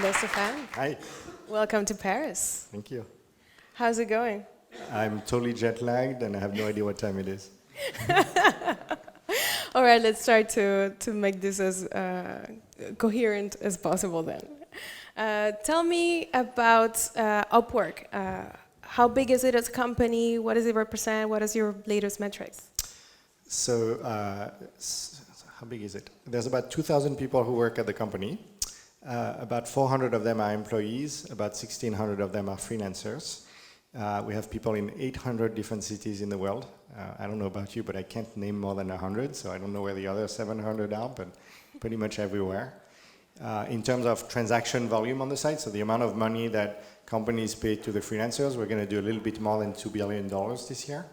Hello, Stephane. Hi. Welcome to Paris. Thank you. How's it going? I'm totally jet lagged and I have no idea what time it is. All right, let's try to make this as coherent as possible then. Tell me about Upwork. How big is it as a company? What does it represent? What is your latest metrics? So, how big is it? There's about 2,000 people who work at the company. About 400 of them are employees. About 1,600 of them are freelancers. We have people in 800 different cities in the world. I don't know about you, but I can't name more than 100, so I don't know where the other 700 are, but pretty much everywhere. In terms of transaction volume on the site, so the amount of money that companies pay to the freelancers, we're going to do a little bit more than $2 billion this year.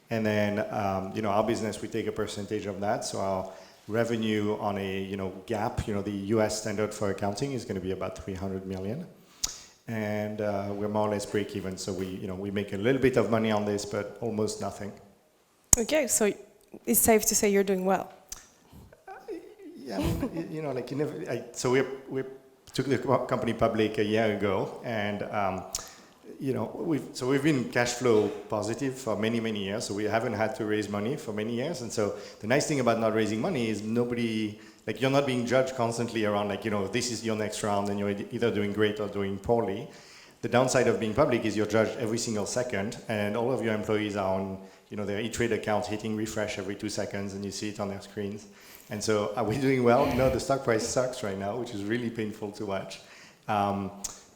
And then, our business, we take a percentage of that. So our revenue on a, GAAP, the US standard for accounting is going to be about 300 million. And we're more or less break even. So we make a little bit of money on this, but almost nothing. Okay, so it's safe to say you're doing well. Yeah, so we took the company public a year ago, and we've been cash flow positive for many, many years. So we haven't had to raise money for many years. And so the nice thing about not raising money is you're not being judged constantly around this is your next round and you're either doing great or doing poorly. The downside of being public is you're judged every single second, and all of your employees are on their E-Trade account hitting refresh every 2 seconds, and you see it on their screens. And so, are we doing well? No, the stock price sucks right now, which is really painful to watch.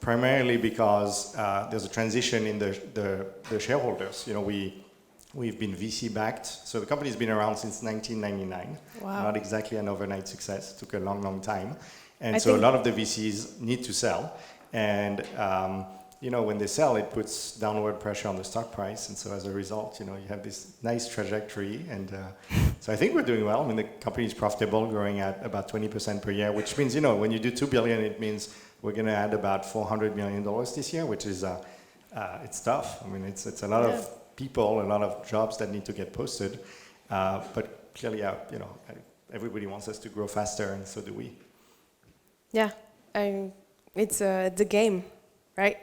Primarily because there's a transition in the shareholders. We've been VC backed, so the company's been around since 1999. Wow. Not exactly an overnight success. It took a long, long time. And so a lot of the VCs need to sell. And when they sell, it puts downward pressure on the stock price. And so as a result, you have this nice trajectory. And so I think we're doing well. I mean, the company is profitable, growing at about 20% per year, which means, when you do $2 billion, it means we're going to add about $400 million this year, which is, it's tough. I mean, it's a lot of people, a lot of jobs that need to get posted. But clearly, everybody wants us to grow faster, and so do we. Yeah, it's the game, right?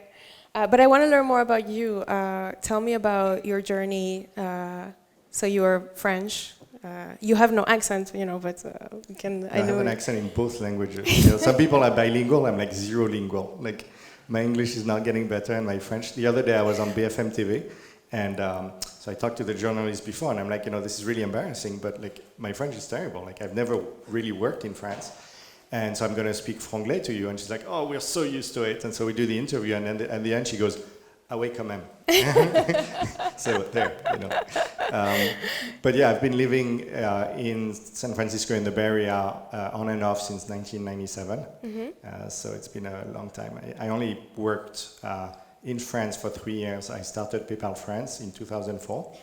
But I want to learn more about you. Tell me about your journey. So you're French. You have no accent, but we can. I have an accent in both languages. Some people are bilingual. I'm like zero lingual. Like my English is not getting better, and my French. The other day I was on BFM TV, and so I talked to the journalist before, and I'm like, this is really embarrassing, but my French is terrible. I've never really worked in France. And so I'm going to speak franglais to you. And she's like, oh, we're so used to it. And so we do the interview. And then at the end, she goes, ah oui, quand même. So there, But yeah, I've been living in San Francisco in the Bay Area on and off since 1997. Mm-hmm. So it's been a long time. I only worked in France for 3 years. I started PayPal France in 2004.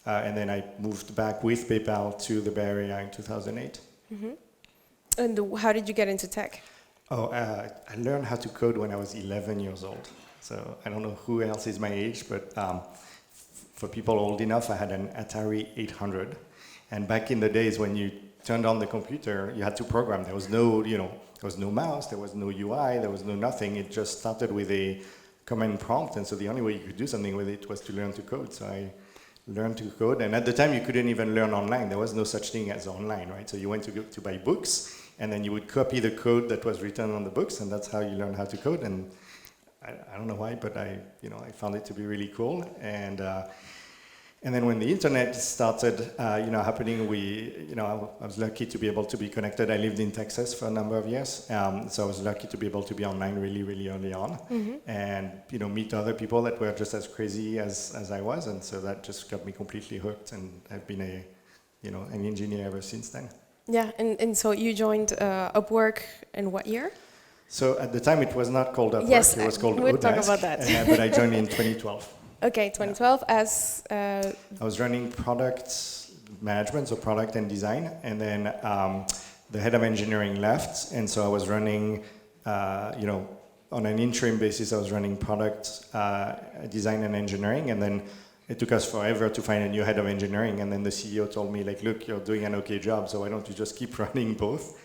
And then I moved back with PayPal to the Bay Area in 2008. Mm-hmm. And how did you get into tech? I learned how to code when I was 11 years old. So I don't know who else is my age, but for people old enough, I had an Atari 800. And back in the days when you turned on the computer, you had to program. There was no, there was no mouse, there was no UI, there was no nothing. It just started with a command prompt. And so the only way you could do something with it was to learn to code. So I learned to code. And at the time, you couldn't even learn online. There was no such thing as online, right? So you went to buy books, and then you would copy the code that was written on the books, and that's how you learn how to code. And I don't know why, but I found it to be really cool. And then when the internet started, happening, I was lucky to be able to be connected. I lived in Texas for a number of years, so I was lucky to be able to be online really, really early on, mm-hmm. and meet other people that were just as crazy as I was, and so that just got me completely hooked. And I've been an engineer ever since then. Yeah, and so you joined Upwork in what year? So at the time it was not called Upwork, yes, it was called we'll oDesk. Talk about that. But I joined in 2012. Okay, 2012 as... I was running product management, so product and design, and then the head of engineering left, and so I was running, on an interim basis, I was running product design and engineering, and then it took us forever to find a new head of engineering, and then the CEO told me, like, look, you're doing an okay job, so why don't you just keep running both?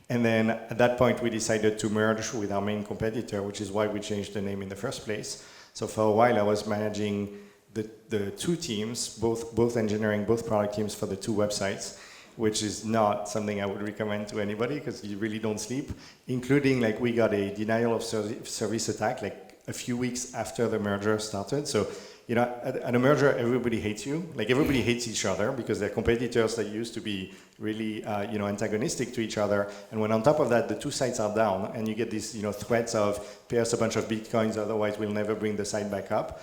And then at that point, we decided to merge with our main competitor, which is why we changed the name in the first place. So for a while, I was managing the two teams, both engineering, both product teams for the two websites, which is not something I would recommend to anybody because you really don't sleep, including like we got a denial of service attack like a few weeks after the merger started. So, you know, at a merger, everybody hates you. Like everybody hates each other because they're competitors that used to be really, you know, antagonistic to each other. And when on top of that, the two sites are down and you get these, you know, threats of pay us a bunch of Bitcoins, otherwise we'll never bring the site back up.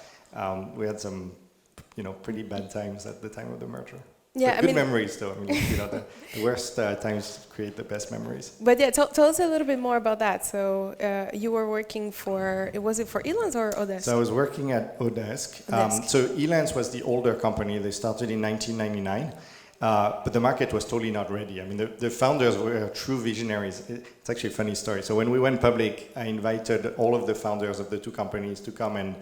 We had some, you know, pretty bad times at the time of the merger. Yeah, but good memories, though. I mean, you know, the worst times create the best memories. But yeah, tell us a little bit more about that. So you were working for, was it for Elance or oDesk? So I was working at oDesk. So Elance was the older company. They started in 1999. But the market was totally not ready. I mean, the founders were true visionaries. It's actually a funny story. So when we went public, I invited all of the founders of the two companies to come and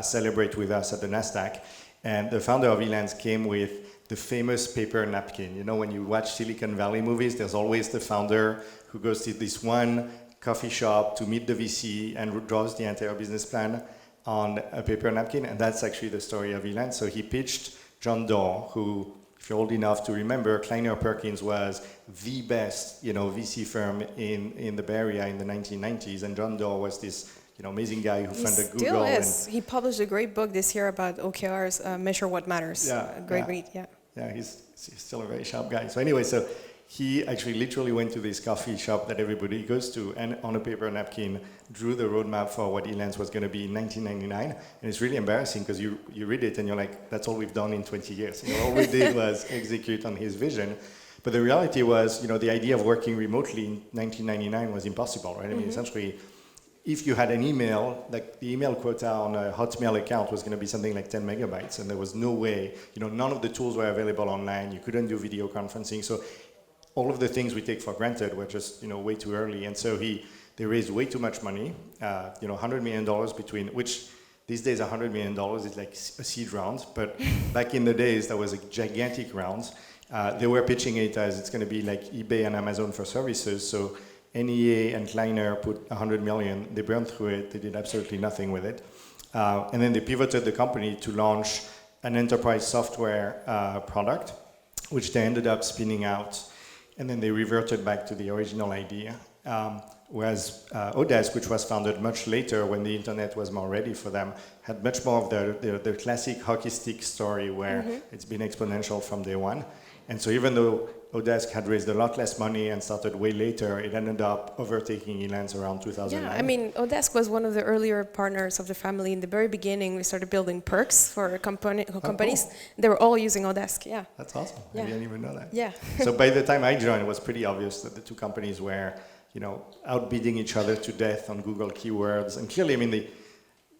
celebrate with us at the NASDAQ. And the founder of Elance came with the famous paper napkin. You know, when you watch Silicon Valley movies, there's always the founder who goes to this one coffee shop to meet the VC and draws the entire business plan on a paper napkin. And that's actually the story of Elance. So he pitched John Doerr, who, if you're old enough to remember, Kleiner Perkins was the best, you know, VC firm in the Bay Area in the 1990s. And John Doerr was this, you know, amazing guy who funded Google. Still is. He published a great book this year about OKRs, Measure What Matters. Yeah, a great read, yeah. Yeah, he's still a very sharp guy. So anyway, so he actually literally went to this coffee shop that everybody goes to and on a paper napkin drew the roadmap for what Elance was going to be in 1999. And it's really embarrassing because you read it and you're like, that's all we've done in 20 years. You know, all we did was execute on his vision. But the reality was, you know, the idea of working remotely in 1999 was impossible, right? I mean, essentially, if you had an email, like the email quota on a Hotmail account was going to be something like 10 megabytes, and there was no way, you know, none of the tools were available online. You couldn't do video conferencing. So all of the things we take for granted were just, you know, way too early. And so they raised way too much money, you know, $100 million between, which these days $100 million is like a seed round. But back in the days, that was a gigantic round. They were pitching it as it's going to be like eBay and Amazon for services. So NEA and Kleiner put 100 million, they burned through it, they did absolutely nothing with it. And then they pivoted the company to launch an enterprise software product, which they ended up spinning out. And then they reverted back to the original idea. Whereas oDesk, which was founded much later when the internet was more ready for them, had much more of the classic hockey stick story where it's been exponential from day one. And so even though oDesk had raised a lot less money and started way later, it ended up overtaking Elance around 2009. Yeah, I mean, oDesk was one of the earlier partners of the family. In the very beginning, we started building perks for companies. Cool. They were all using oDesk, yeah. That's awesome. Yeah. I didn't even know that. Yeah. So by the time I joined, it was pretty obvious that the two companies were, you know, outbidding each other to death on Google keywords. And clearly, I mean,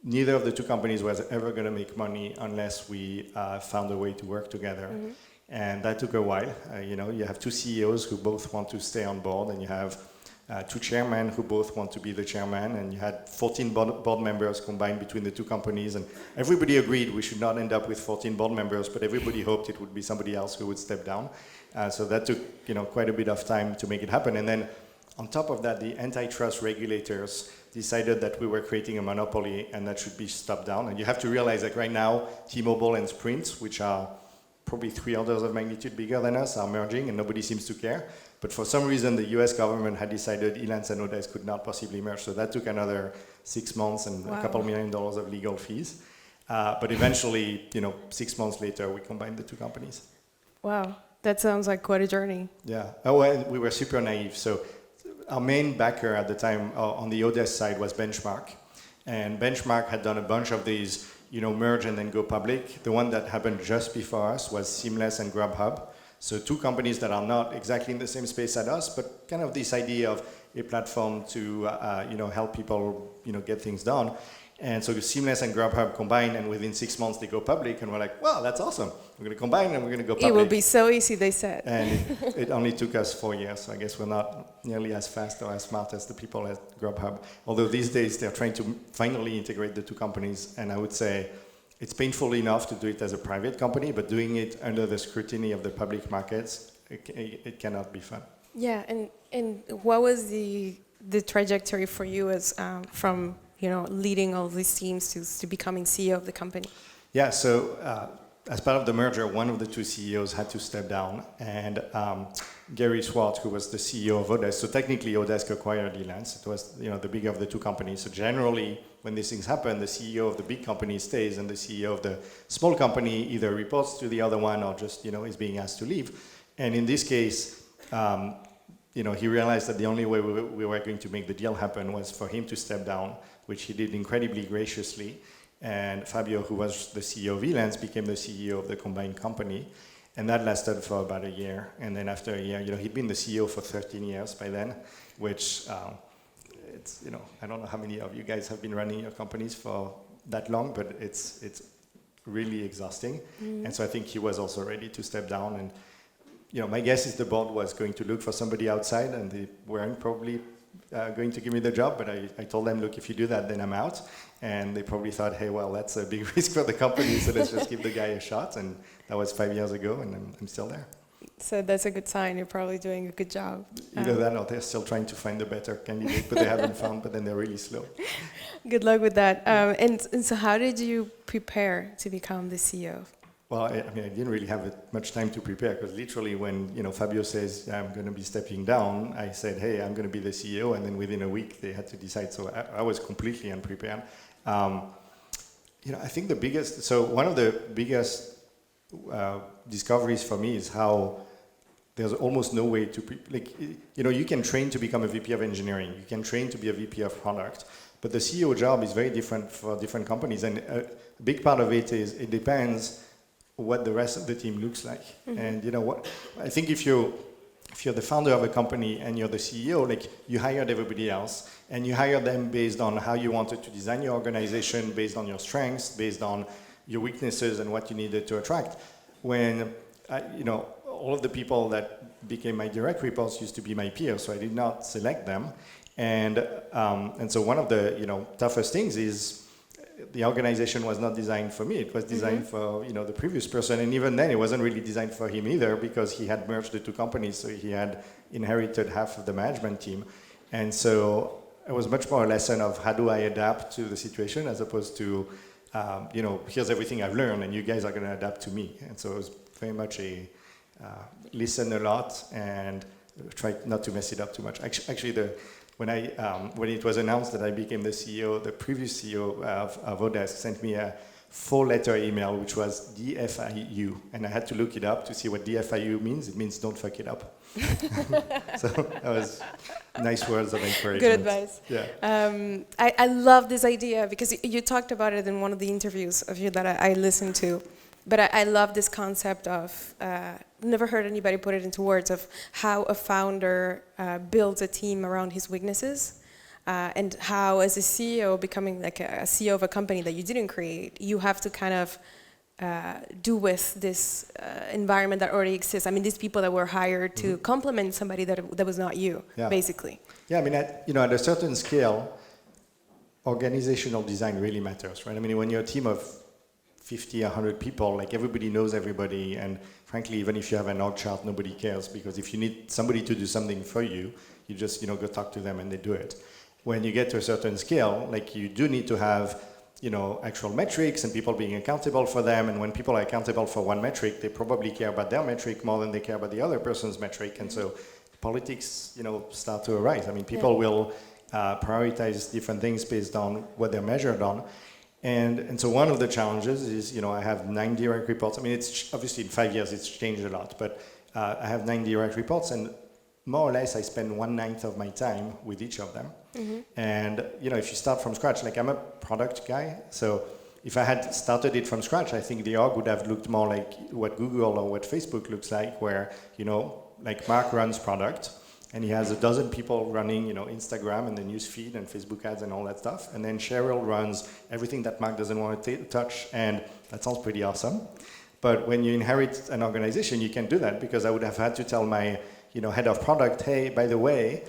neither of the two companies was ever going to make money unless we found a way to work together. And that took a while. You know, you have two CEOs who both want to stay on board, and you have two chairmen who both want to be the chairman, and you had 14 board members combined between the two companies, and everybody agreed we should not end up with 14 board members, but everybody hoped it would be somebody else who would step down. So that took, you know, quite a bit of time to make it happen. And then on top of that, the antitrust regulators decided that we were creating a monopoly and that should be stopped down. And you have to realize that right now, T-Mobile and Sprint, which are probably 3 orders of magnitude bigger than us, are merging, and nobody seems to care. But for some reason, the US government had decided Elance and oDesk could not possibly merge. So that took another 6 months and a couple $1 million of legal fees. But eventually, you know, 6 months later, we combined the two companies. Wow, that sounds like quite a journey. Yeah. Oh, well, we were super naive. So our main backer at the time on the oDesk side was Benchmark. And Benchmark had done a bunch of these, you know, merge and then go public. The one that happened just before us was Seamless and Grubhub. So two companies that are not exactly in the same space as us, but kind of this idea of a platform to, you know, help people, you know, get things done. And so Seamless and Grubhub combined, and within 6 months they go public, and we're like, well, that's awesome. We're going to combine and we're going to go public. It will be so easy, they said. And it only took us 4 years, so I guess we're not nearly as fast or as smart as the people at Grubhub. Although these days they're trying to finally integrate the two companies, and I would say it's painful enough to do it as a private company, but doing it under the scrutiny of the public markets, it cannot be fun. Yeah, and what was the trajectory for you as from leading all these teams to becoming CEO of the company? Yeah, so as part of the merger, one of the two CEOs had to step down, and Gary Schwartz, who was the CEO of oDesk, so technically oDesk acquired Elance. It was the bigger of the two companies. So generally, when these things happen, the CEO of the big company stays, and the CEO of the small company either reports to the other one or just is being asked to leave. And in this case, he realized that the only way we were going to make the deal happen was for him to step down, which he did incredibly graciously. And Fabio, who was the CEO of Elance, became the CEO of the combined company. And that lasted for about a year. And then after a year, he'd been the CEO for 13 years by then, which it's, I don't know how many of you guys have been running your companies for that long, but it's really exhausting. Mm-hmm. And so I think he was also ready to step down. And, my guess is the board was going to look for somebody outside, and they weren't probably going to give me the job, but I told them, look, if you do that, then I'm out. And they probably thought, hey, well, that's a big risk for the company, so let's just give the guy a shot. And that was 5 years ago, and I'm still there. So that's a good sign. You're probably doing a good job. Either that or they're still trying to find a better candidate, but they haven't found, but then they're really slow. Good luck with that. And so how did you prepare to become the CEO? Well, I didn't really have much time to prepare, because literally when Fabio says I'm going to be stepping down, I said, hey, I'm going to be the CEO, and then within a week they had to decide. So I was completely unprepared. I think one of the biggest discoveries for me is how there's almost no way to you can train to become a VP of engineering, you can train to be a VP of product, but the CEO job is very different for different companies, and a big part of it is it depends what the rest of the team looks like. Mm-hmm. And I think if you're the founder of a company and you're the CEO, you hired everybody else, and you hire them based on how you wanted to design your organization, based on your strengths, based on your weaknesses and what you needed to attract. When all of the people that became my direct reports used to be my peers, so I did not select them. And so one of the toughest things is the organization was not designed for me. It was designed for the previous person, and even then it wasn't really designed for him either, because he had merged the two companies, so he had inherited half of the management team. And so it was much more a lesson of how do I adapt to the situation, as opposed to here's everything I've learned and you guys are going to adapt to me. And so it was very much a listen a lot and try not to mess it up too much. Actually, when it was announced that I became the CEO, the previous CEO of oDesk sent me a 4-letter email, which was DFIU, and I had to look it up to see what DFIU means. It means don't fuck it up. So that was nice words of encouragement. Good advice. Yeah. I love this idea, because you talked about it in one of the interviews of you that I listened to. But I love this concept of, never heard anybody put it into words, of how a founder builds a team around his weaknesses, and how as a CEO, becoming like a CEO of a company that you didn't create, you have to kind of do with this environment that already exists. I mean, these people that were hired to complement somebody that was not you, basically. Yeah, I mean, at a certain scale, organizational design really matters, right? I mean, when you're a team of 50, 100 people, everybody knows everybody, and frankly, even if you have an org chart, nobody cares, because if you need somebody to do something for you, you just go talk to them and they do it. When you get to a certain scale, you do need to have actual metrics and people being accountable for them, and when people are accountable for one metric, they probably care about their metric more than they care about the other person's metric, and so politics start to arise. I mean, people will prioritize different things based on what they're measured on. And so one of the challenges is, I have 9 direct reports. I mean, it's obviously in 5 years it's changed a lot, but I have 9 direct reports, and more or less I spend 1/9 of my time with each of them. Mm-hmm. And if you start from scratch, I'm a product guy, so if I had started it from scratch, I think the org would have looked more like what Google or what Facebook looks like, where Mark runs product, and he has 12 people running, Instagram and the news feed and Facebook ads and all that stuff. And then Cheryl runs everything that Mark doesn't want to touch, and that sounds pretty awesome. But when you inherit an organization, you can't do that, because I would have had to tell my, head of product, hey, by the way,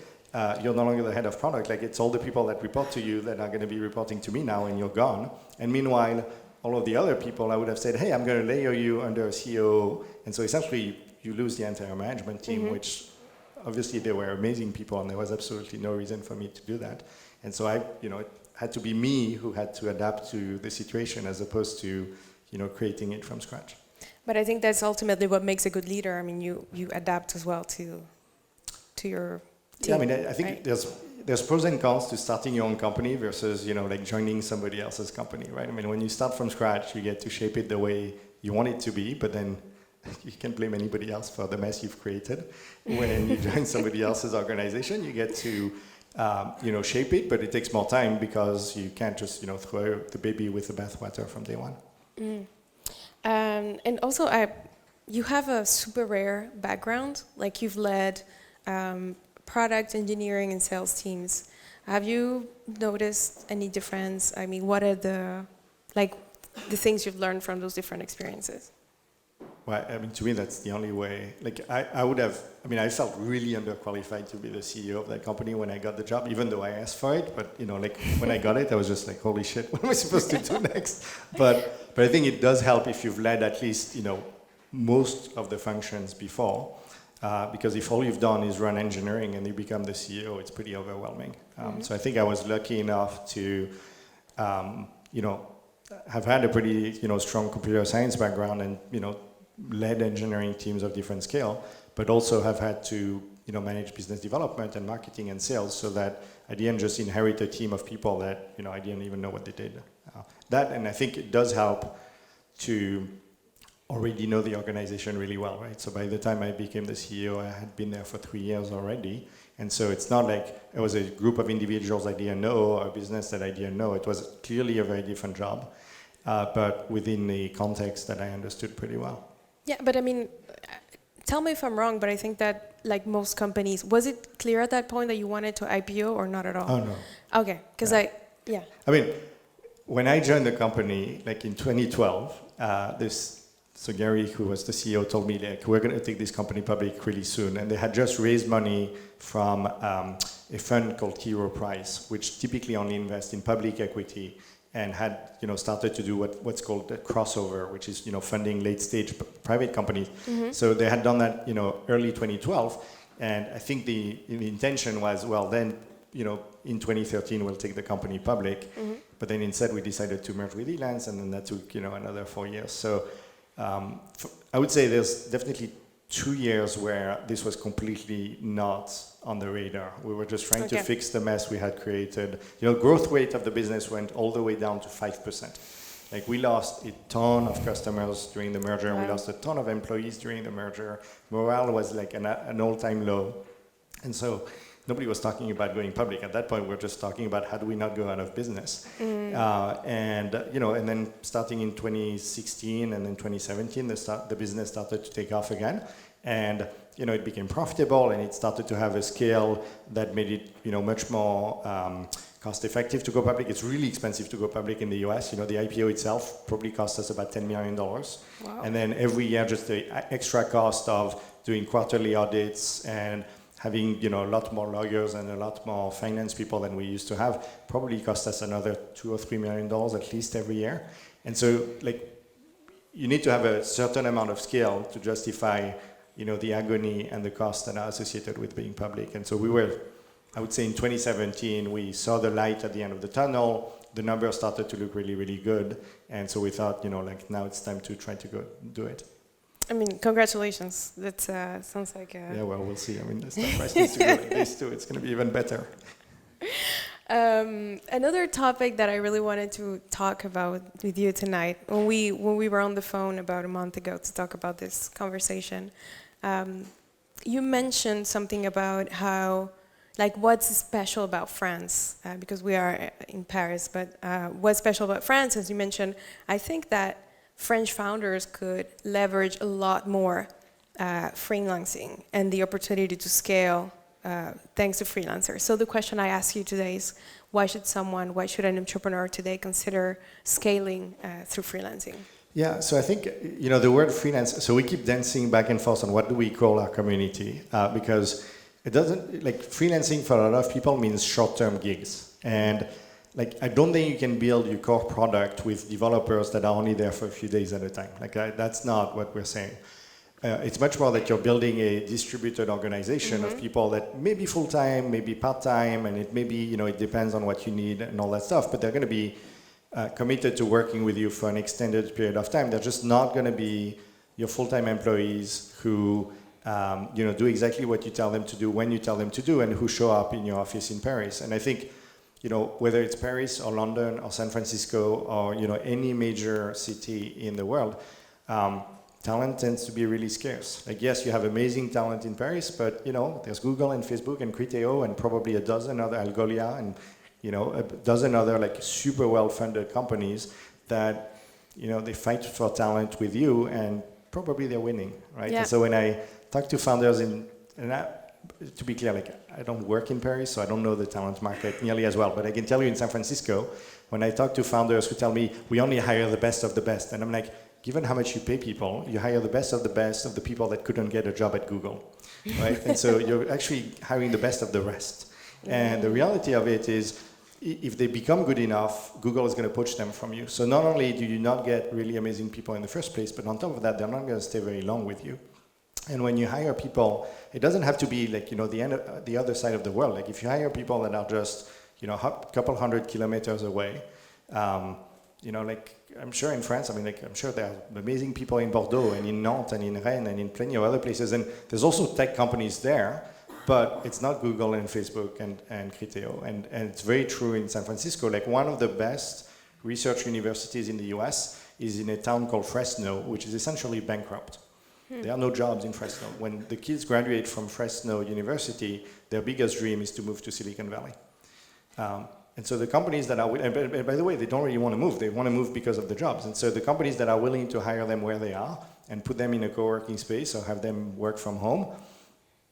you're no longer the head of product. It's all the people that report to you that are going to be reporting to me now, and you're gone. And meanwhile, all of the other people, I would have said, hey, I'm going to layer you under a CEO. And so essentially, you lose the entire management team, which obviously they were amazing people, and there was absolutely no reason for me to do that. And so it had to be me who had to adapt to the situation as opposed to, creating it from scratch. But I think that's ultimately what makes a good leader. I mean, you adapt as well to your team. Yeah, I mean, I think there's pros and cons to starting your own company versus, like joining somebody else's company, right? I mean, when you start from scratch, you get to shape it the way you want it to be, but then you can't blame anybody else for the mess you've created. When you join somebody else's organization, you get to, shape it, but it takes more time because you can't just, throw the baby with the bathwater from day one. And also, you have a super rare background. Like you've led product engineering and sales teams. Have you noticed any difference? I mean, what are the things you've learned from those different experiences? Well, I mean, to me, that's the only way. I felt really underqualified to be the CEO of that company when I got the job, even though I asked for it. But, when I got it, I was just like, holy shit, what am I supposed to do next? But I think it does help if you've led at least, most of the functions before. Because if all you've done is run engineering and you become the CEO, it's pretty overwhelming. So I think I was lucky enough to, have had a pretty, strong computer science background and, led engineering teams of different scale, but also have had to, manage business development and marketing and sales so that I didn't just inherit a team of people that, I didn't even know what they did. And I think it does help to already know the organization really well, right? So by the time I became the CEO, I had been there for 3 years already. And so it's not like it was a group of individuals I didn't know or a business that I didn't know. It was clearly a very different job, but within the context that I understood pretty well. Yeah, but I mean, tell me if I'm wrong, but I think that like most companies, was it clear at that point that you wanted to IPO or not at all? Oh, no. Okay, because I mean, when I joined the company, like in 2012, so Gary, who was the CEO, told me, we're going to take this company public really soon. And they had just raised money from a fund called T. Rowe Price, which typically only invests in public equity, and had started to do what's called the crossover, which is funding late-stage private companies. Mm-hmm. So they had done that early 2012, and I think the intention was, well, then in 2013 we'll take the company public. Mm-hmm. But then instead we decided to merge with Elance, and then that took another 4 years. So I would say there's definitely 2 years where this was completely not on the radar. We were just trying to fix the mess we had created. Growth rate of the business went all the way down to 5%. Like we lost a ton of customers during the merger. Wow. We lost a ton of employees during the merger. Morale was like an all-time low. And so nobody was talking about going public. At that point, we were just talking about how do we not go out of business. Mm. And then starting in 2016 and then 2017, the business started to take off again. And it became profitable, and it started to have a scale that made it much more cost effective to go public. It's really expensive to go public in the US. The IPO itself probably cost us about $10 million. Wow. And then every year, just the extra cost of doing quarterly audits and having a lot more lawyers and a lot more finance people than we used to have probably cost us another $2 or $3 million at least every year. And so you need to have a certain amount of scale to justify the agony and the costs that are associated with being public. And so I would say in 2017, we saw the light at the end of the tunnel. The numbers started to look really, really good. And so we thought, now it's time to try to go do it. I mean, congratulations. That sounds like Yeah, well, we'll see. I mean, the stock price needs to go like this too. It's going to be even better. Another topic that I really wanted to talk about with you tonight, when we were on the phone about a month ago to talk about this conversation, you mentioned something about how, what's special about France, because we are in Paris, but what's special about France, as you mentioned, I think that French founders could leverage a lot more freelancing and the opportunity to scale thanks to freelancers. So the question I ask you today is, why should an entrepreneur today consider scaling through freelancing? Yeah, so I think, the word freelance, so we keep dancing back and forth on what do we call our community, because it doesn't, freelancing for a lot of people means short-term gigs. And like, I don't think you can build your core product with developers that are only there for a few days at a time. Like, that's not what we're saying. It's much more that you're building a distributed organization of people that may be full-time, maybe part-time, and it may be, you know, it depends on what you need and all that stuff, but they're going to be committed to working with you for an extended period of time. They're just not going to be your full-time employees who, you know, do exactly what you tell them to do when you tell them to do, and who show up in your office in Paris. And I think, you know, whether it's Paris or London or San Francisco or, you know, any major city in the world, talent tends to be really scarce. Like, yes, you have amazing talent in Paris, but, you know, there's Google and Facebook and Criteo and probably a dozen other, Algolia, and, you know, a dozen other, like, super well-funded companies that, you know, they fight for talent with you, and probably they're winning, right? Yeah. And so when I talk to founders to be clear, like, I don't work in Paris, so I don't know the talent market nearly as well, but I can tell you in San Francisco, when I talk to founders who tell me, we only hire the best of the best, and I'm like, given how much you pay people, you hire the best of the people that couldn't get a job at Google, right? And so you're actually hiring the best of the rest. And the reality of it is, if they become good enough, Google is going to poach them from you. So not only do you not get really amazing people in the first place, but on top of that, they're not going to stay very long with you. And when you hire people, it doesn't have to be like, you know, the other side of the world. Like, if you hire people that are just, you know, a couple 100 kilometers away, you know, like, I'm sure in France, I mean, like, I'm sure there are amazing people in Bordeaux and in Nantes and in Rennes and in plenty of other places. And there's also tech companies there, but it's not Google and Facebook and Criteo. And it's very true in San Francisco. Like, one of the best research universities in the US is in a town called Fresno, which is essentially bankrupt. There are no jobs in Fresno. When the kids graduate from Fresno University, their biggest dream is to move to Silicon Valley. And so the companies that are, and by the way, they don't really want to move. They want to move because of the jobs. And so the companies that are willing to hire them where they are and put them in a co-working space or have them work from home,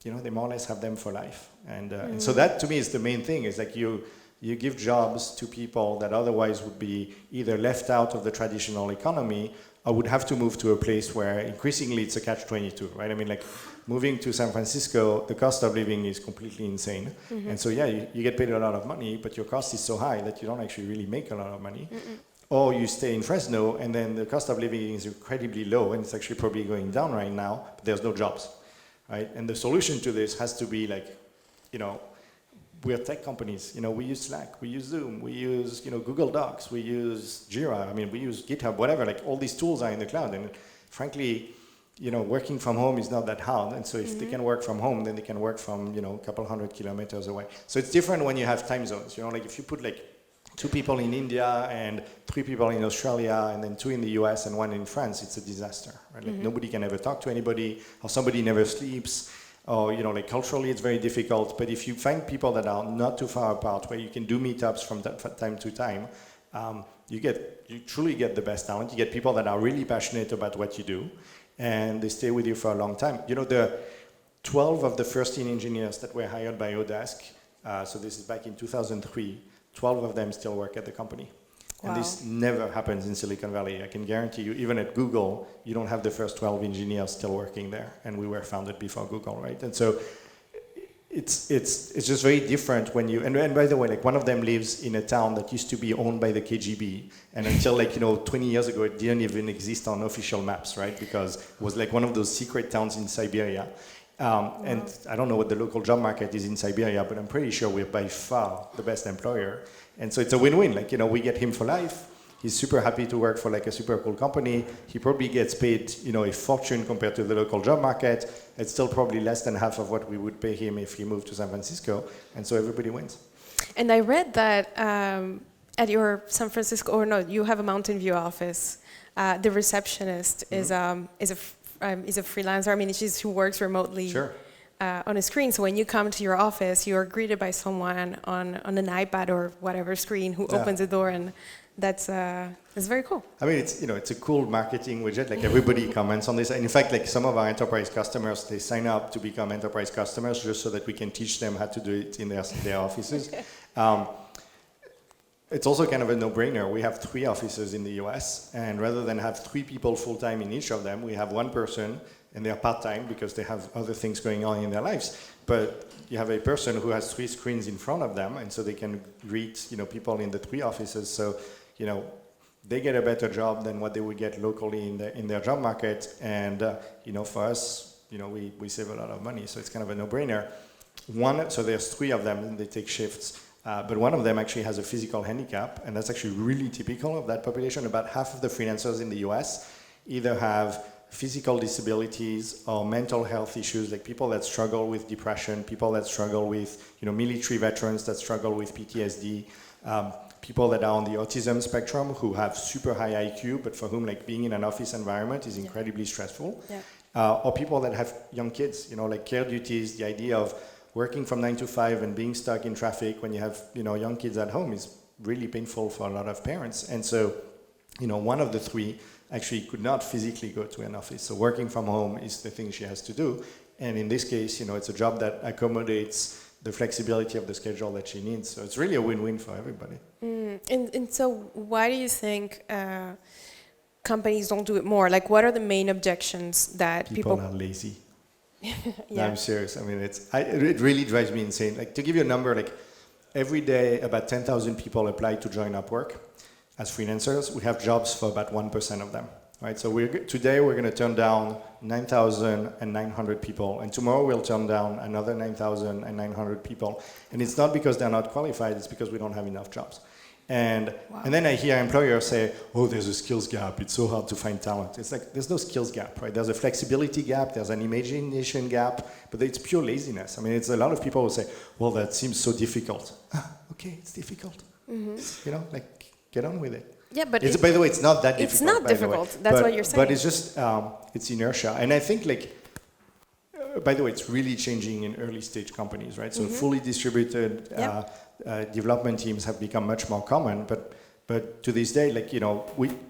you know, they more or less have them for life. And so that, to me, is the main thing, is like you give jobs to people that otherwise would be either left out of the traditional economy or would have to move to a place where increasingly it's a catch-22, right? I mean, like, moving to San Francisco, the cost of living is completely insane. And so, yeah, you get paid a lot of money, but your cost is so high that you don't actually really make a lot of money. Or you stay in Fresno, and then the cost of living is incredibly low, and it's actually probably going down right now, but there's no jobs, right? And the solution to this has to be like, you know, we're tech companies. You know, we use Slack, we use Zoom, we use, you know, Google Docs, we use Jira. I mean, we use GitHub, whatever. Like, all these tools are in the cloud, and frankly, you know, working from home is not that hard. And so if they can work from home, then they can work from, you know, a couple 100 kilometers away. So it's different when you have time zones. You know, like, if you put like 2 people in India and 3 people in Australia and then 2 in the US and 1 in France, it's a disaster, right? Like, nobody can ever talk to anybody, or somebody never sleeps. Or, you know, like, culturally it's very difficult. But if you find people that are not too far apart, where you can do meetups from time to time, you truly get the best talent. You get people that are really passionate about what you do, and they stay with you for a long time. You know, the 12 of the first 10 engineers that were hired by oDesk, so this is back in 2003, 12 of them still work at the company. Wow. And this never happens in Silicon Valley. I can guarantee you, even at Google, you don't have the first 12 engineers still working there. And we were founded before Google, right? And so it's just very different when you, and by the way, like, one of them lives in a town that used to be owned by the KGB. And until, like, you know, 20 years ago, it didn't even exist on official maps, right? Because it was like one of those secret towns in Siberia. And I don't know what the local job market is in Siberia, but I'm pretty sure we're by far the best employer. And so it's a win-win. Like, you know, we get him for life. He's super happy to work for, like, a super cool company. He probably gets paid, you know, a fortune compared to the local job market. It's still probably less than half of what we would pay him if he moved to San Francisco. And so everybody wins. And I read that at your San Francisco, or no, you have a Mountain View office. The receptionist is a freelancer. I mean, she's who works remotely. Sure. On a screen. So when you come to your office, you are greeted by someone on an iPad or whatever screen who opens the door, and that's very cool. I mean, it's, you know, it's a cool marketing widget. Like, everybody comments on this. And in fact, like, some of our enterprise customers, they sign up to become enterprise customers just so that we can teach them how to do it in their offices. It's also kind of a no-brainer. We have 3 offices in the US, and rather than have 3 people full-time in each of them, we have 1 person and they are part-time because they have other things going on in their lives. But you have a person who has 3 screens in front of them, and so they can greet, people in the 3 offices. So, they get a better job than what they would get locally in their job market. And, for us, we save a lot of money. So it's kind of a no-brainer. So there's 3 of them, and they take shifts. But one of them actually has a physical handicap, and that's actually really typical of that population. About half of the freelancers in the US either have physical disabilities or mental health issues, like people that struggle with depression, people that struggle with, military veterans that struggle with PTSD, people that are on the autism spectrum who have super high IQ, but for whom like being in an office environment is incredibly stressful, or people that have young kids, like care duties. The idea of working from 9 to 5 and being stuck in traffic when you have, young kids at home is really painful for a lot of parents. And so, one of the 3 actually could not physically go to an office. So working from home is the thing she has to do. And in this case, it's a job that accommodates the flexibility of the schedule that she needs. So it's really a win-win for everybody. And so why do you think companies don't do it more? Like, what are the main objections that people are lazy. No, I'm serious. I mean, it really drives me insane. Like, to give you a number, like every day about 10,000 people apply to join Upwork as freelancers. We have jobs for about 1% of them, right? So today we're going to turn down 9,900 people, and tomorrow we'll turn down another 9,900 people. And it's not because they're not qualified, it's because we don't have enough jobs. And then I hear employers say, oh, there's a skills gap, it's so hard to find talent. It's like, there's no skills gap, right? There's a flexibility gap, there's an imagination gap, but it's pure laziness. I mean, it's a lot of people who say, well, that seems so difficult. Okay, it's difficult. Get on with it. Yeah, but by the way, it's not that difficult. It's not difficult. That's what you're saying. But it's just it's inertia, and I think by the way, it's really changing in early stage companies, right? So fully distributed development teams have become much more common. But to this day,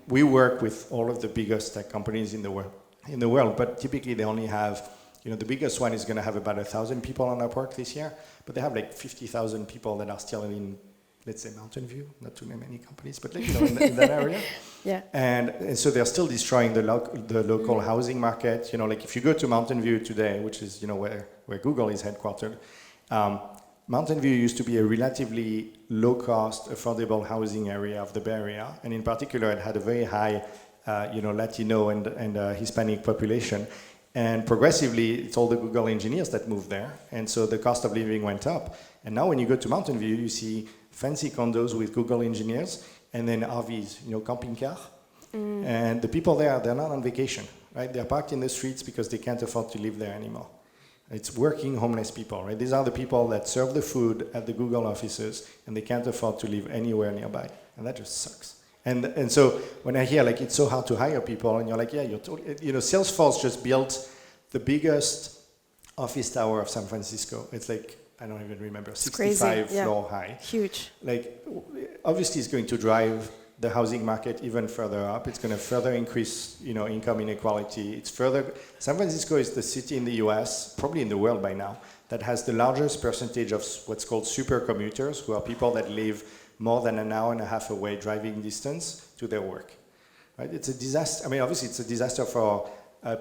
we work with all of the biggest tech companies in the world. But typically they only have, the biggest one is going to have about 1,000 people on Upwork this year, but they have 50,000 people that are still in, let's say, Mountain View, not too many companies, but in that area. Yeah. And so they're still destroying the local housing market. If you go to Mountain View today, which is where Google is headquartered, Mountain View used to be a relatively low-cost, affordable housing area of the Bay Area, and in particular, it had a very high, Latino and Hispanic population. And progressively, it's all the Google engineers that moved there, and so the cost of living went up. And now, when you go to Mountain View, you see fancy condos with Google engineers, and then RVs, camping car. And the people there, they're not on vacation, right? They're parked in the streets because they can't afford to live there anymore. It's working homeless people, right? These are the people that serve the food at the Google offices, and they can't afford to live anywhere nearby. And that just sucks. And so when I hear, it's so hard to hire people, and you're like, yeah, you're totally, Salesforce just built the biggest office tower of San Francisco. It's I don't even remember, 65 floor high. Huge. Obviously it's going to drive the housing market even further up. It's going to further increase, income inequality. San Francisco is the city in the US, probably in the world by now, that has the largest percentage of what's called super commuters, who are people that live more than an hour and a half away driving distance to their work. Right? It's a disaster. I mean, obviously it's a disaster for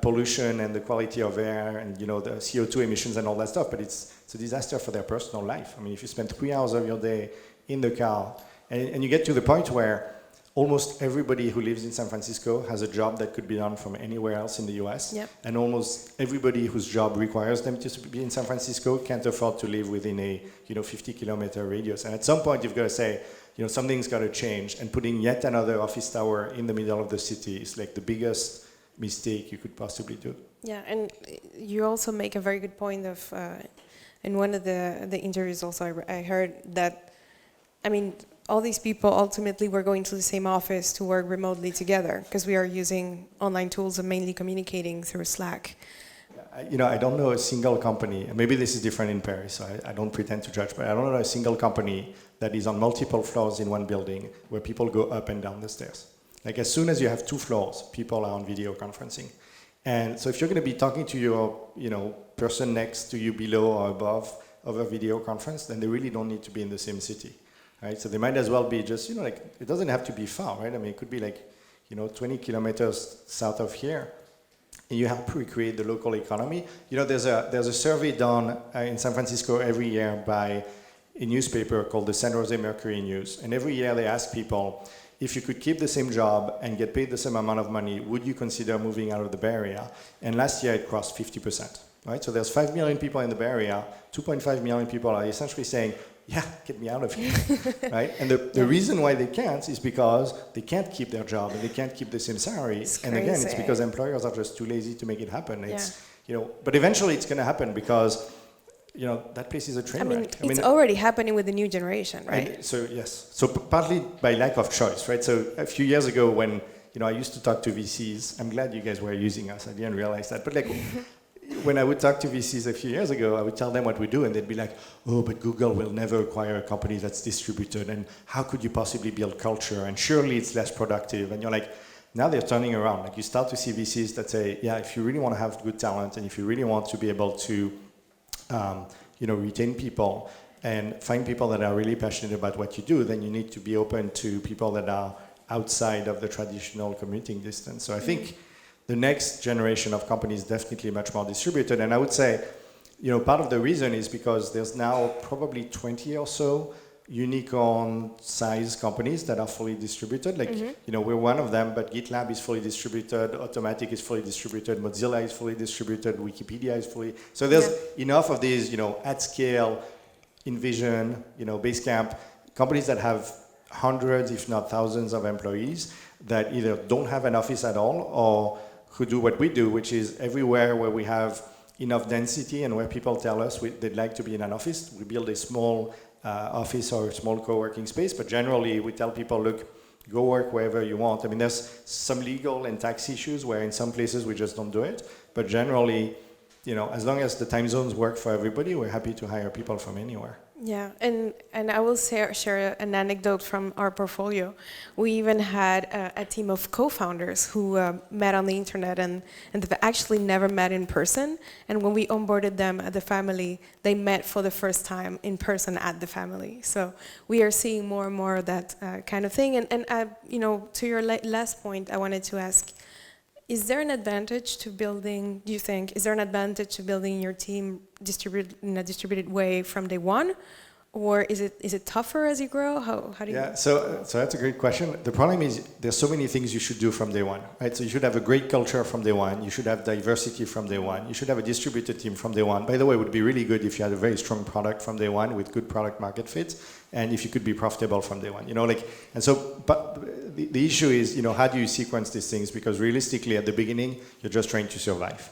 pollution and the quality of air and, the CO2 emissions and all that stuff, but it's a disaster for their personal life. I mean, if you spend 3 hours of your day in the car, and you get to the point where almost everybody who lives in San Francisco has a job that could be done from anywhere else in the US. Yep. And almost everybody whose job requires them to be in San Francisco can't afford to live within a 50-kilometer radius. And at some point you've got to say, something's got to change. And putting yet another office tower in the middle of the city is the biggest mistake you could possibly do. Yeah, and you also make a very good point of, in one of the interviews also I heard that, all these people ultimately were going to the same office to work remotely together because we are using online tools and mainly communicating through Slack. I don't know a single company, and maybe this is different in Paris, so I don't pretend to judge, but I don't know a single company that is on multiple floors in one building where people go up and down the stairs. As soon as you have 2 floors, people are on video conferencing. And so if you're going to be talking to your person next to you below or above of a video conference, then they really don't need to be in the same city. Right, so they might as well be just, it doesn't have to be far, right? It could be 20 kilometers south of here, and you help recreate the local economy. There's a survey done in San Francisco every year by a newspaper called the San Jose Mercury News. And every year they ask people, if you could keep the same job and get paid the same amount of money, would you consider moving out of the Bay Area? And last year it crossed 50%, right? So there's 5 million people in the Bay Area, 2.5 million people are essentially saying, yeah, get me out of here, right? And the reason why they can't is because they can't keep their job and they can't keep the same salary. And again, it's because employers are just too lazy to make it happen. It's, but eventually it's going to happen because, that place is a train wreck. It's already happening with the new generation, right? So yes. So partly by lack of choice, right? So a few years ago when, I used to talk to VCs, I'm glad you guys were using us. I didn't realize that. But when I would talk to VCs a few years ago, I would tell them what we do, and they'd be like, oh, but Google will never acquire a company that's distributed, and how could you possibly build culture? And surely it's less productive. And you're like, now they're turning around. You start to see VCs that say, yeah, if you really want to have good talent, and if you really want to be able to retain people and find people that are really passionate about what you do, then you need to be open to people that are outside of the traditional commuting distance. So I think the next generation of companies is definitely much more distributed. And I would say, part of the reason is because there's now probably 20 or so unicorn-size companies that are fully distributed. We're one of them, but GitLab is fully distributed, Automatic is fully distributed, Mozilla is fully distributed, Wikipedia is fully... So there's enough of these, at scale, InVision, Basecamp, companies that have hundreds, if not thousands of employees that either don't have an office at all or who do what we do, which is everywhere where we have enough density and where people tell us they'd like to be in an office, we build a small office or a small co-working space, but generally we tell people, look, go work wherever you want. There's some legal and tax issues where in some places we just don't do it, but generally, as long as the time zones work for everybody, we're happy to hire people from anywhere. Yeah, and I will share an anecdote from our portfolio. We even had a team of co-founders who met on the internet and they've actually never met in person. And when we onboarded them at the family, they met for the first time in person at the family. So we are seeing more and more of that kind of thing. And to your last point, I wanted to ask, is there an advantage to building, do you think, is there an advantage to building your team in a distributed way from day one? Or is it tougher as you grow? How do you... Yeah, so that's a great question. The problem is there's so many things you should do from day one, right? So you should have a great culture from day one. You should have diversity from day one. You should have a distributed team from day one. By the way, it would be really good if you had a very strong product from day one with good product market fit, and if you could be profitable from day one. And so, but the issue is, how do you sequence these things? Because realistically, at the beginning, you're just trying to survive.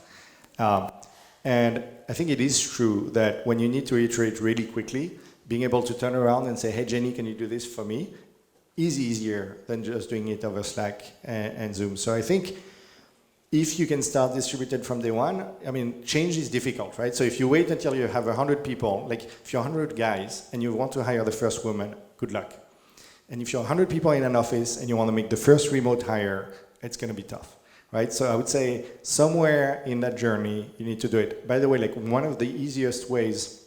And I think it is true that when you need to iterate really quickly, being able to turn around and say, hey, Jenny, can you do this for me? Is easier than just doing it over Slack and Zoom. So I think if you can start distributed from day one, change is difficult, right? So if you wait until you have 100 people, if you're 100 guys and you want to hire the first woman, good luck. And if you're 100 people in an office and you want to make the first remote hire, it's going to be tough, right? So I would say somewhere in that journey, you need to do it. By the way, one of the easiest ways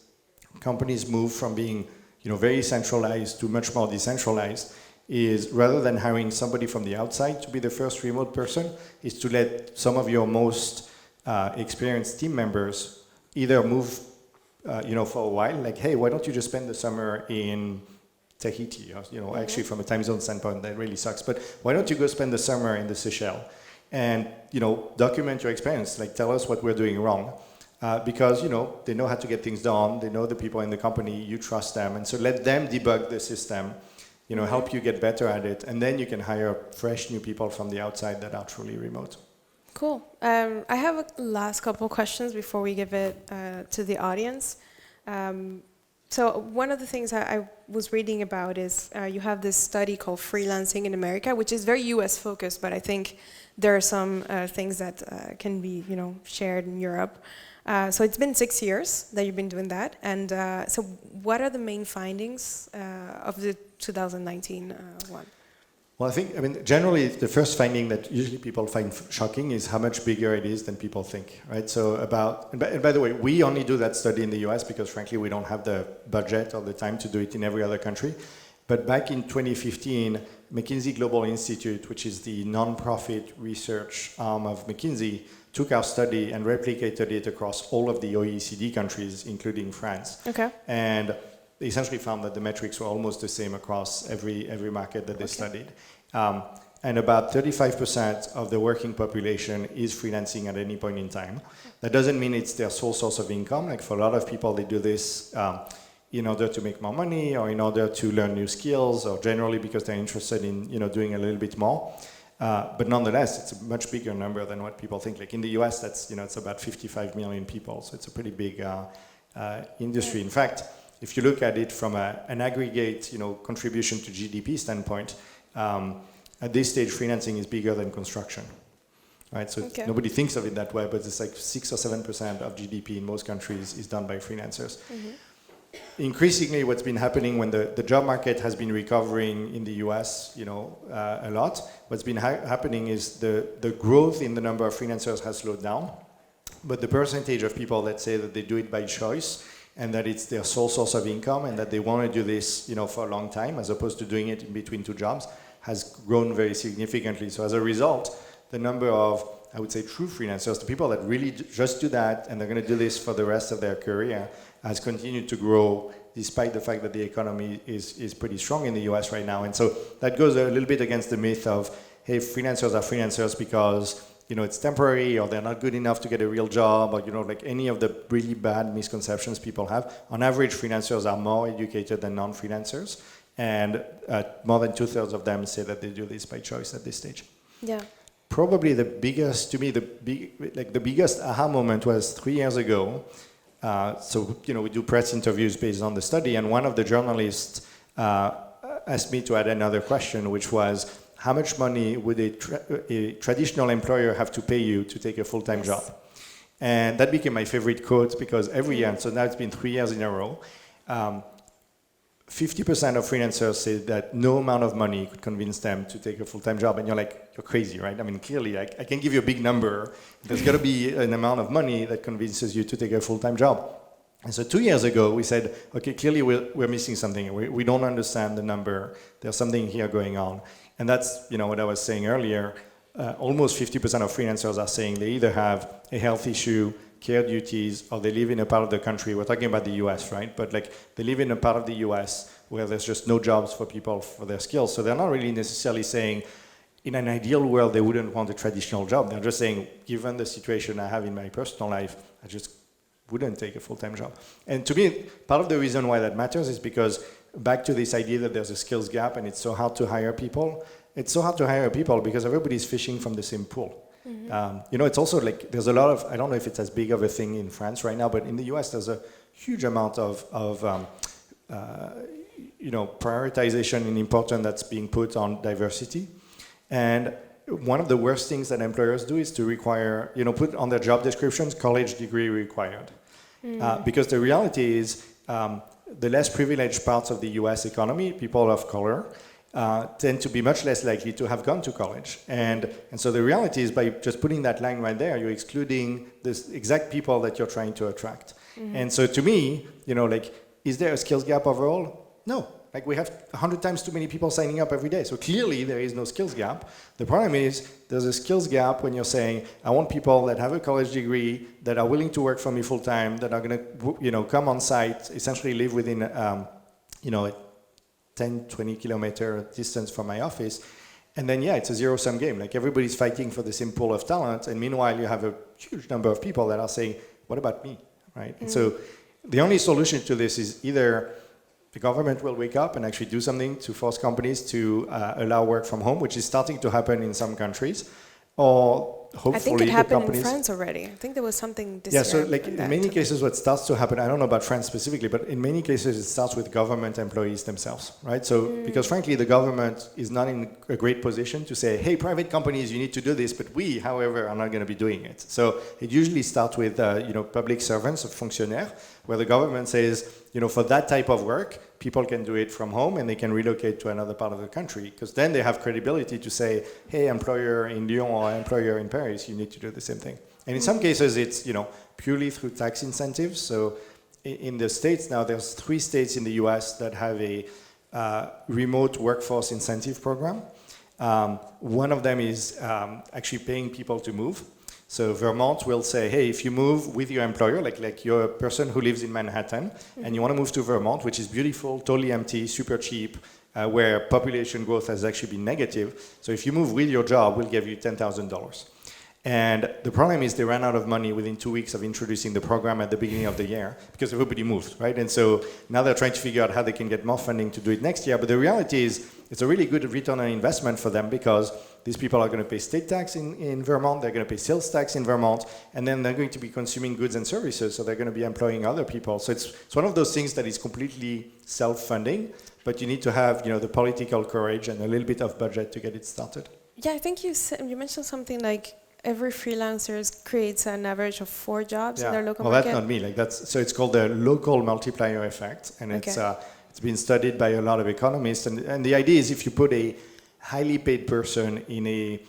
companies move from being very centralized to much more decentralized is rather than hiring somebody from the outside to be the first remote person, is to let some of your most experienced team members either move for a while, hey, why don't you just spend the summer in Tahiti? Actually from a time zone standpoint, that really sucks. But why don't you go spend the summer in the Seychelles and document your experience, tell us what we're doing wrong. Because they know how to get things done, they know the people in the company, you trust them, and so let them debug the system, help you get better at it, and then you can hire fresh new people from the outside that are truly remote. Cool. I have a last couple questions before we give it to the audience. So one of the things I was reading about is you have this study called Freelancing in America, which is very US focused, but I think there are some things that can be shared in Europe. So it's been 6 years that you've been doing that. And so what are the main findings of the 2019 one? Well, I think, generally the first finding that usually people find shocking is how much bigger it is than people think, right? So and by the way, we only do that study in the US because frankly, we don't have the budget or the time to do it in every other country. But back in 2015, McKinsey Global Institute, which is the non-profit research arm of McKinsey, took our study and replicated it across all of the OECD countries, including France. Okay. And they essentially found that the metrics were almost the same across every market that they studied. And about 35% of the working population is freelancing at any point in time. That doesn't mean it's their sole source of income. Like for a lot of people, they do this in order to make more money or in order to learn new skills or generally because they're interested in doing a little bit more. But nonetheless, it's a much bigger number than what people think. Like in the US, that's it's about 55 million people. So it's a pretty big industry. In fact, if you look at it from an aggregate contribution to GDP standpoint, at this stage, freelancing is bigger than construction, right? So nobody thinks of it that way, but it's like 6 or 7% of GDP in most countries is done by freelancers. Mm-hmm. Increasingly, what's been happening when the job market has been recovering in the US, a lot, what's been happening is the growth in the number of freelancers has slowed down, but the percentage of people that say that they do it by choice and that it's their sole source of income and that they want to do this, for a long time as opposed to doing it in between two jobs has grown very significantly. So as a result, the number of, I would say, true freelancers, the people that really just do that and they're going to do this for the rest of their career, has continued to grow despite the fact that the economy is pretty strong in the US right now. And so that goes a little bit against the myth of, hey, freelancers are freelancers because it's temporary or they're not good enough to get a real job or like any of the really bad misconceptions people have. On average, freelancers are more educated than non-freelancers. And more than 2/3 of them say that they do this by choice at this stage. Yeah. Probably the biggest, to me, the biggest aha moment was 3 years ago. So we do press interviews based on the study, and one of the journalists asked me to add another question, which was, how much money would a traditional employer have to pay you to take a full-time job? And that became my favorite quote because every year, and so now it's been 3 years in a row, 50% of freelancers say that no amount of money could convince them to take a full-time job. And you're like, you're crazy, right? I mean, clearly, I can give you a big number. There's got to be an amount of money that convinces you to take a full-time job. And so 2 years ago, we said, okay, clearly we're missing something. We don't understand the number. There's something here going on. And that's, what I was saying earlier. Almost 50% of freelancers are saying they either have a health issue, care duties, or they live in a part of the country, we're talking about the US, right? But they live in a part of the US where there's just no jobs for people for their skills. So they're not really necessarily saying, in an ideal world, they wouldn't want a traditional job. They're just saying, given the situation I have in my personal life, I just wouldn't take a full-time job. And to me, part of the reason why that matters is because back to this idea that there's a skills gap and it's so hard to hire people. It's so hard to hire people because everybody's fishing from the same pool. Mm-hmm. It's also there's a lot of, I don't know if it's as big of a thing in France right now, but in the US there's a huge amount of prioritization and importance that's being put on diversity. And one of the worst things that employers do is to require, put on their job descriptions, college degree required. Because the reality is the less privileged parts of the US economy, people of color, tend to be much less likely to have gone to college. And so the reality is by just putting that line right there, you're excluding the exact people that you're trying to attract. Mm-hmm. And so to me, is there a skills gap overall? No. We have 100 times too many people signing up every day. So clearly there is no skills gap. The problem is there's a skills gap when you're saying, I want people that have a college degree, that are willing to work for me full time, that are going to, come on site, essentially live within, a 10, 20 kilometer distance from my office. And then, it's a zero-sum game. Everybody's fighting for the same pool of talent. And meanwhile, you have a huge number of people that are saying, what about me, right? Mm-hmm. And so the only solution to this is either the government will wake up and actually do something to force companies to allow work from home, which is starting to happen in some countries, or hopefully I think it happened in France already. I think there was something this year. So in many cases what starts to happen, I don't know about France specifically, but in many cases it starts with government employees themselves, right? So because frankly the government is not in a great position to say, hey, private companies, you need to do this, but we, however, are not going to be doing it. So it usually starts with public servants or fonctionnaires, where the government says, for that type of work, people can do it from home and they can relocate to another part of the country, because then they have credibility to say, hey, employer in Lyon or employer in Paris, you need to do the same thing. And in some cases, it's purely through tax incentives. So in the States now, there's 3 states in the US that have a remote workforce incentive program. One of them is actually paying people to move. So Vermont will say, hey, if you move with your employer, like you're a person who lives in Manhattan, and you want to move to Vermont, which is beautiful, totally empty, super cheap, where population growth has actually been negative. So if you move with your job, we'll give you $10,000. And the problem is they ran out of money within 2 weeks of introducing the program at the beginning of the year because everybody moved, right? And so now they're trying to figure out how they can get more funding to do it next year. But the reality is it's a really good return on investment for them because these people are going to pay state tax in Vermont, they're going to pay sales tax in Vermont, and then they're going to be consuming goods and services, so they're going to be employing other people. So it's one of those things that is completely self-funding, but you need to have the political courage and a little bit of budget to get it started. Yeah, I think you mentioned something like every freelancer creates an average of 4 jobs in their local market. Well, that's not me. So it's called the local multiplier effect, and it's been studied by a lot of economists. And the idea is if you put a highly paid person in a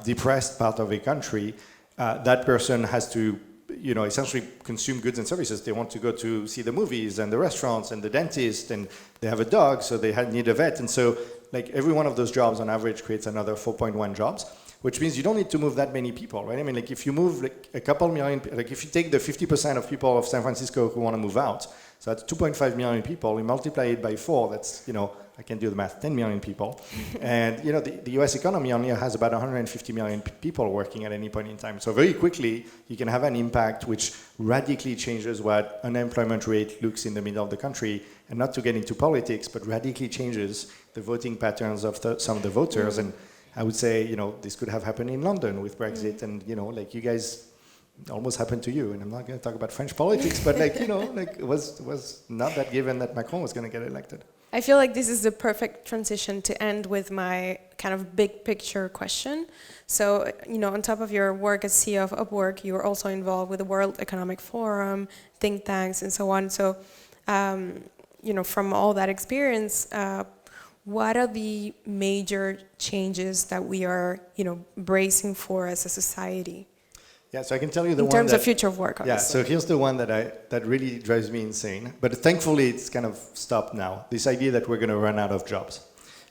depressed part of a country, that person has to essentially consume goods and services. They want to go to see the movies and the restaurants and the dentist, and they have a dog, so they need a vet. And so like every one of those jobs on average creates another 4.1 jobs. Which means you don't need to move that many people, right? I mean, like if you move like a couple million, like if you take the 50% of people of San Francisco who want to move out, so that's 2.5 million people, we multiply it by 4, that's, I can do the math, 10 million people. And, the US economy only has about 150 million people working at any point in time. So very quickly, you can have an impact which radically changes what unemployment rate looks in the middle of the country, and not to get into politics, but radically changes the voting patterns of some of the voters. And I would say, this could have happened in London with Brexit, and like you guys, almost happened to you. And I'm not going to talk about French politics, but it was not that given that Macron was going to get elected. I feel like this is the perfect transition to end with my kind of big picture question. So, on top of your work as CEO of Upwork, you are also involved with the World Economic Forum, think tanks, and so on. So, from all that experience, what are the major changes that we are, bracing for as a society? Yeah, so I can tell you in terms of future of work, obviously. Yeah, so here's the one that really drives me insane. But thankfully, it's kind of stopped now. This idea that we're going to run out of jobs,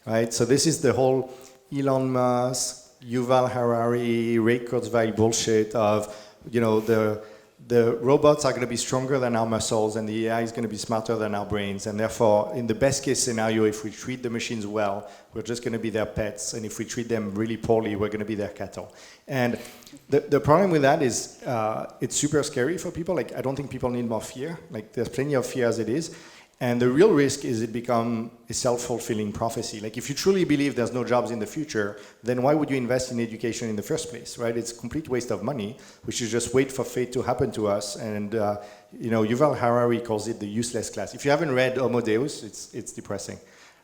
right? So this is the whole Elon Musk, Yuval Harari, Ray Kurzweil bullshit of, the robots are going to be stronger than our muscles and the AI is going to be smarter than our brains. And therefore, in the best case scenario, if we treat the machines well, we're just going to be their pets. And if we treat them really poorly, we're going to be their cattle. And the problem with that is it's super scary for people. Like, I don't think people need more fear. Like, there's plenty of fear as it is. And the real risk is it become a self-fulfilling prophecy. Like, if you truly believe there's no jobs in the future, then why would you invest in education in the first place, right? It's a complete waste of money. We should just wait for fate to happen to us. And, Yuval Harari calls it the useless class. If you haven't read Homo Deus, it's depressing,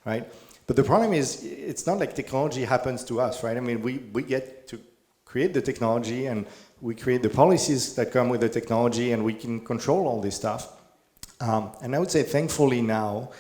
right? But the problem is, it's not like technology happens to us, right? I mean, we get to create the technology and we create the policies that come with the technology and we can control all this stuff. And I would say, thankfully now,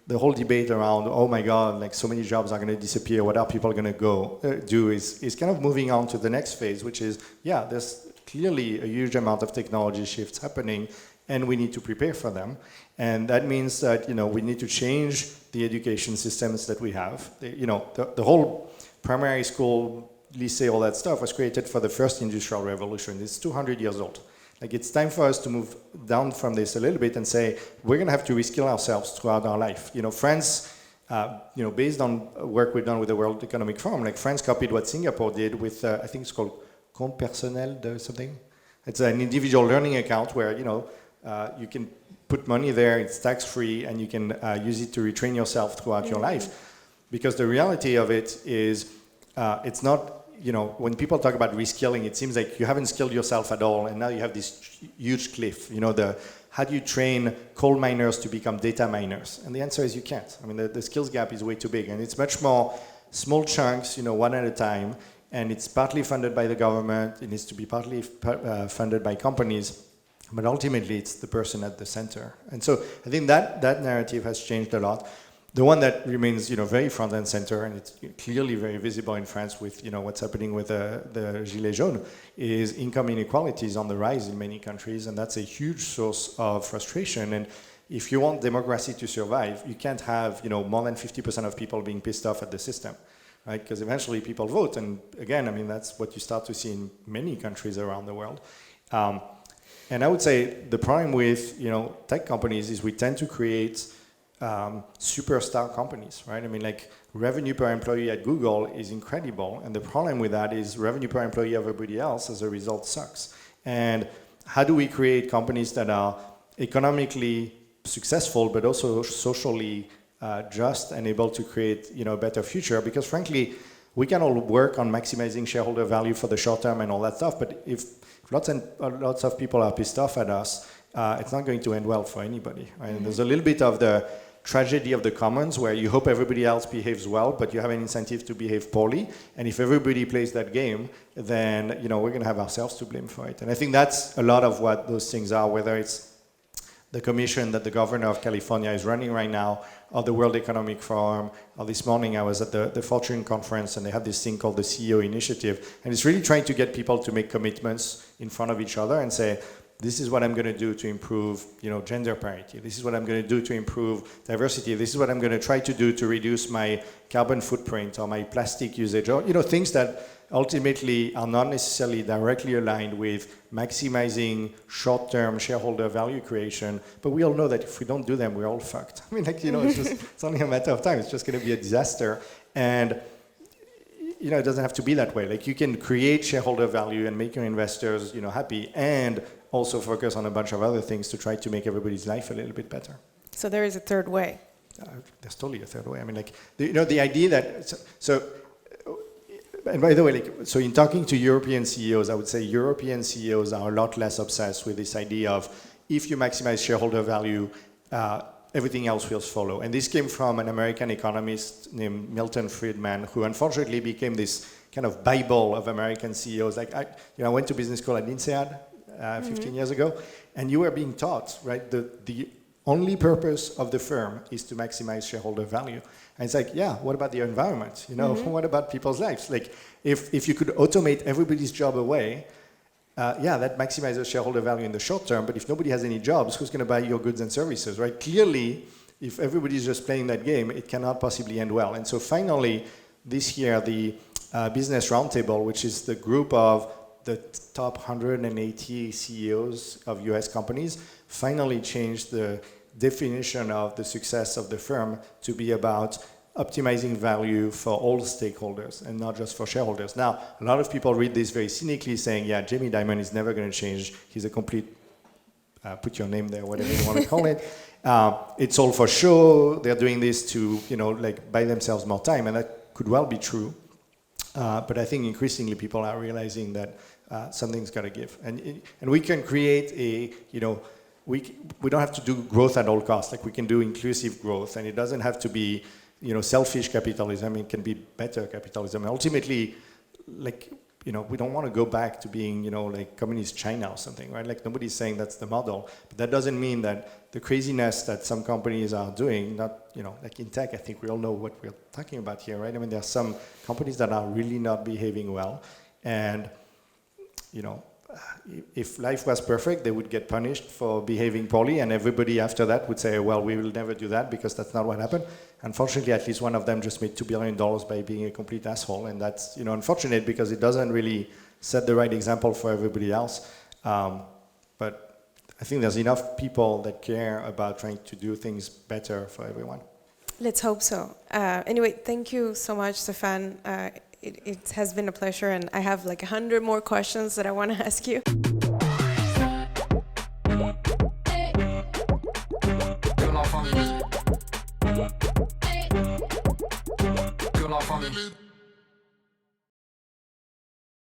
the whole debate around, oh my God, like so many jobs are going to disappear, what are people going to do is kind of moving on to the next phase, which is, there's clearly a huge amount of technology shifts happening, and we need to prepare for them. And that means that, we need to change the education systems that we have. The whole primary school, lycée, all that stuff was created for the first industrial revolution. It's 200 years old. Like, it's time for us to move down from this a little bit and say, we're going to have to reskill ourselves throughout our life. France, based on work we've done with the World Economic Forum, like France copied what Singapore did with, I think it's called compte personnel de something. It's an individual learning account where, you can put money there, it's tax-free, and you can use it to retrain yourself throughout your life. Because the reality of it is, it's not, when people talk about reskilling, it seems like you haven't skilled yourself at all, and now you have this huge cliff. How do you train coal miners to become data miners? And the answer is you can't. I mean, the skills gap is way too big, and it's much more small chunks, one at a time, and it's partly funded by the government, it needs to be partly funded by companies, but ultimately it's the person at the center. And so I think that narrative has changed a lot. The one that remains, very front and center, and it's clearly very visible in France with, what's happening with the Gilets jaunes, is income inequality is on the rise in many countries, and that's a huge source of frustration. And if you want democracy to survive, you can't have more than 50% of people being pissed off at the system, right? Because eventually people vote, and again, I mean that's what you start to see in many countries around the world. And I would say the problem with tech companies is we tend to create superstar companies, right? I mean, like revenue per employee at Google is incredible, and the problem with that is revenue per employee of everybody else as a result sucks. And how do we create companies that are economically successful but also socially just and able to create a better future? Because frankly, we can all work on maximizing shareholder value for the short term and all that stuff, but if lots of people are pissed off at us, it's not going to end well for anybody, right? And there's a little bit of the tragedy of the commons where you hope everybody else behaves well, but you have an incentive to behave poorly. And if everybody plays that game, then we're going to have ourselves to blame for it. And I think that's a lot of what those things are, whether it's the commission that the governor of California is running right now, or the World Economic Forum, or this morning I was at the Fortune conference and they have this thing called the CEO Initiative. And it's really trying to get people to make commitments in front of each other and say, this is what I'm going to do to improve, gender parity. This is what I'm going to do to improve diversity. This is what I'm going to try to do to reduce my carbon footprint or my plastic usage, or things that ultimately are not necessarily directly aligned with maximizing short-term shareholder value creation. But we all know that if we don't do them, we're all fucked. I mean, it's only a matter of time. It's just going to be a disaster. And it doesn't have to be that way. Like you can create shareholder value and make your investors, happy, and also focus on a bunch of other things to try to make everybody's life a little bit better. So there is a third way. There's totally a third way. I mean, like the idea that and by the way, so in talking to European CEOs, I would say European CEOs are a lot less obsessed with this idea of if you maximize shareholder value, everything else will follow. And this came from an American economist named Milton Friedman, who unfortunately became this kind of Bible of American CEOs. Like I went to business school at INSEAD 15 years ago, and you were being taught, right, the only purpose of the firm is to maximize shareholder value. And it's like, yeah, what about the environment? What about people's lives? Like, if you could automate everybody's job away, that maximizes shareholder value in the short term, but if nobody has any jobs, who's going to buy your goods and services, right? Clearly, if everybody's just playing that game, it cannot possibly end well. And so finally, this year, the Business Roundtable, which is the group of the top 180 CEOs of US companies, finally changed the definition of the success of the firm to be about optimizing value for all stakeholders and not just for shareholders. Now, a lot of people read this very cynically saying, yeah, Jamie Dimon is never going to change. He's a complete, put your name there, whatever you want to call it. It's all for show. They're doing this to, buy themselves more time. And that could well be true. But I think increasingly people are realizing that something's got to give. And we can create we don't have to do growth at all costs. Like we can do inclusive growth, and it doesn't have to be, selfish capitalism. It can be better capitalism. And ultimately, we don't want to go back to being, like communist China or something, right? Like nobody's saying that's the model, but that doesn't mean that the craziness that some companies are doing, not, like in tech, I think we all know what we're talking about here, right? I mean, there are some companies that are really not behaving well, and, if life was perfect, they would get punished for behaving poorly, and everybody after that would say, well, we will never do that because that's not what happened. Unfortunately, at least one of them just made $2 billion by being a complete asshole, and that's unfortunate because it doesn't really set the right example for everybody else. But I think there's enough people that care about trying to do things better for everyone. Let's hope so. Anyway, thank you so much, Stephane. It has been a pleasure, and I have like 100 more questions that I want to ask you.